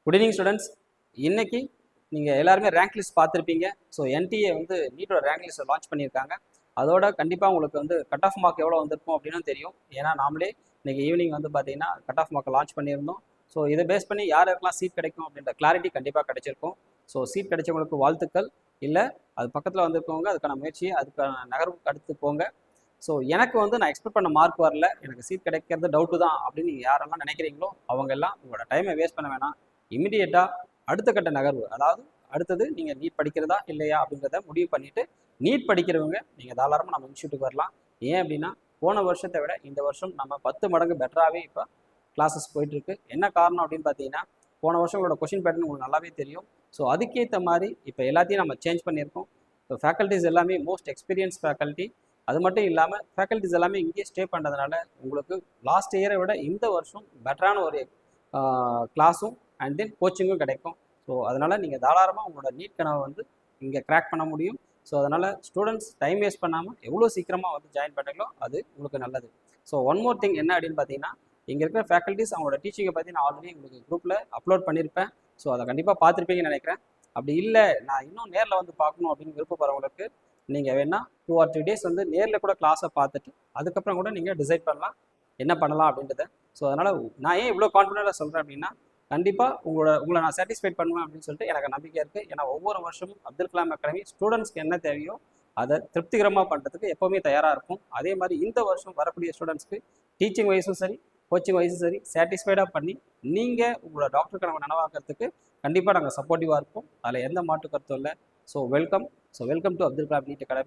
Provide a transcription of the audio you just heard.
Good evening students. இன்னைக்கு நீங்கள் எல்லாருமே ரேங்க் லிஸ்ட் பார்த்துருப்பீங்க. ஸோ என்டிஏ வந்து நீட்டோட ரேங்க் லிஸ்ட்டை லான்ச் பண்ணியிருக்காங்க. அதோட கண்டிப்பாக உங்களுக்கு வந்து கட் ஆஃப் மார்க் எவ்வளோ வந்திருக்கும் அப்படின்னு தெரியும். ஏன்னா நாமளே இன்னைக்கு ஈவினிங் வந்து பார்த்தீங்கன்னா கட் ஆஃப் மார்க்கை லான்ச் பண்ணியிருந்தோம். ஸோ இதை பேஸ் பண்ணி யாருக்கெல்லாம் சீட் கிடைக்கும் அப்படின்ற கிளாரிட்டி கண்டிப்பாக கிடைச்சிருக்கும். ஸோ சீட் கிடைச்சவங்களுக்கு வாழ்த்துக்கள். இல்லை அது பக்கத்தில் வந்திருக்கவங்க அதுக்கான முயற்சி அதுக்கான நகர்வுக்கு அடுத்து போங்க. ஸோ எனக்கு வந்து நான் எக்ஸ்பெக்ட் பண்ண மார்க் வரல, எனக்கு சீட் கிடைக்கிறது டவுட்டு தான் அப்படின்னு நீங்கள் யாரெல்லாம் நினைக்கிறீங்களோ அவங்க எல்லாம் உங்களோட டைமை வேஸ்ட் பண்ண வேணாம். இமிடியேட்டாக அடுத்த கட்ட நகர்வு, அதாவது அடுத்தது நீங்கள் நீட் படிக்கிறதா இல்லையா அப்படின்றத முடிவு பண்ணிவிட்டு நீட் படிக்கிறவங்க நீங்கள் தாராளமாக நம்ம இன்ஸ்டியூட்டுக்கு வரலாம். ஏன் அப்படின்னா போன வருஷத்தை விட இந்த வருஷம் நம்ம 10 மடங்கு பெட்டராகவே இப்போ கிளாஸஸ் போயிட்டுருக்கு. என்ன காரணம் அப்படின்னு பார்த்தீங்கன்னா போன வருஷம் உங்களோட கொஷின் பேட்டர்ன் உங்களுக்கு நல்லாவே தெரியும். ஸோ அதுக்கேற்ற மாதிரி இப்போ எல்லாத்தையும் நம்ம சேஞ்ச் பண்ணியிருக்கோம். இப்போ ஃபேக்கல்ட்டிஸ் எல்லாமே மோஸ்ட் எக்ஸ்பீரியன்ஸ் ஃபேக்கல்ட்டி. அது மட்டும் இல்லாமல் ஃபேக்கல்ட்டிஸ் எல்லாமே இங்கேயே ஸ்டே பண்ணுறதுனால உங்களுக்கு லாஸ்ட் இயரை விட இந்த வருஷம் பெட்டரான ஒரு கிளாஸும் அண்ட் தென் கோச்சிங்கும் கிடைக்கும். ஸோ அதனால் நீங்கள் தாராளமாக உங்களோட நீட் கனவை வந்து இங்கே கிராக் பண்ண முடியும். ஸோ அதனால் ஸ்டூடெண்ட்ஸ் டைம் வேஸ்ட் பண்ணாமல் எவ்வளோ சீக்கிரமாக வந்து ஜாயின் பண்ணுறீங்களோ அது உங்களுக்கு நல்லது. ஸோ ஒன் மோர் திங் என்ன அப்படின்னு பார்த்தீங்கன்னா இங்கே இருக்கிற ஃபேக்கல்ட்டிஸ் அவங்களோட டீச்சிங்கை பற்றி நான் ஆல்ரெடி உங்களுக்கு குரூப்பில் அப்லோட் பண்ணியிருப்பேன். ஸோ அதை கண்டிப்பாக பார்த்துருப்பீங்கன்னு நினைக்கிறேன். அப்படி இல்லை நான் இன்னும் நேரில் வந்து பார்க்கணும் அப்படின்னு விருப்பப்படுறவங்களுக்கு நீங்கள் வேணால் 2 or 3 days வந்து நேரில் கூட கிளாஸை பார்த்துட்டு அதுக்கப்புறம் கூட நீங்கள் டிசைட் பண்ணலாம் என்ன பண்ணலாம் அப்படின்றத. ஸோ அதனால் நான் ஏன் இவ்வளோ கான்ஃபிடென்ட்டாக சொல்கிறேன் அப்படின்னா கண்டிப்பாக உங்களை நான் சாட்டிஸ்ஃபைட் பண்ணுவேன் அப்படின்னு சொல்லிட்டு எனக்கு நம்பிக்கை இருக்குது. ஏன்னா ஒவ்வொரு வருஷமும் அப்துல் கலாம் அகாடமி ஸ்டூடெண்ட்ஸ்க்கு என்ன தேவையோ அதை திருப்திகரமாக பண்ணுறதுக்கு எப்போவுமே தயாராக இருக்கும். அதே மாதிரி இந்த வருஷம் வரக்கூடிய ஸ்டூடெண்ட்ஸ்க்கு டீச்சிங் வைஸும் சரி கோச்சிங் வைஸும் சரி சாட்டிஸ்ஃபைடாக பண்ணி நீங்கள் உங்களோட டாக்டர் கனவை நனவாக்கிறதுக்கு கண்டிப்பாக நாங்கள் சப்போர்ட்டிவாக இருப்போம். அதில் எந்த மாற்று கருத்தும் இல்லை. So welcome to Abdul Kalam NEET academy.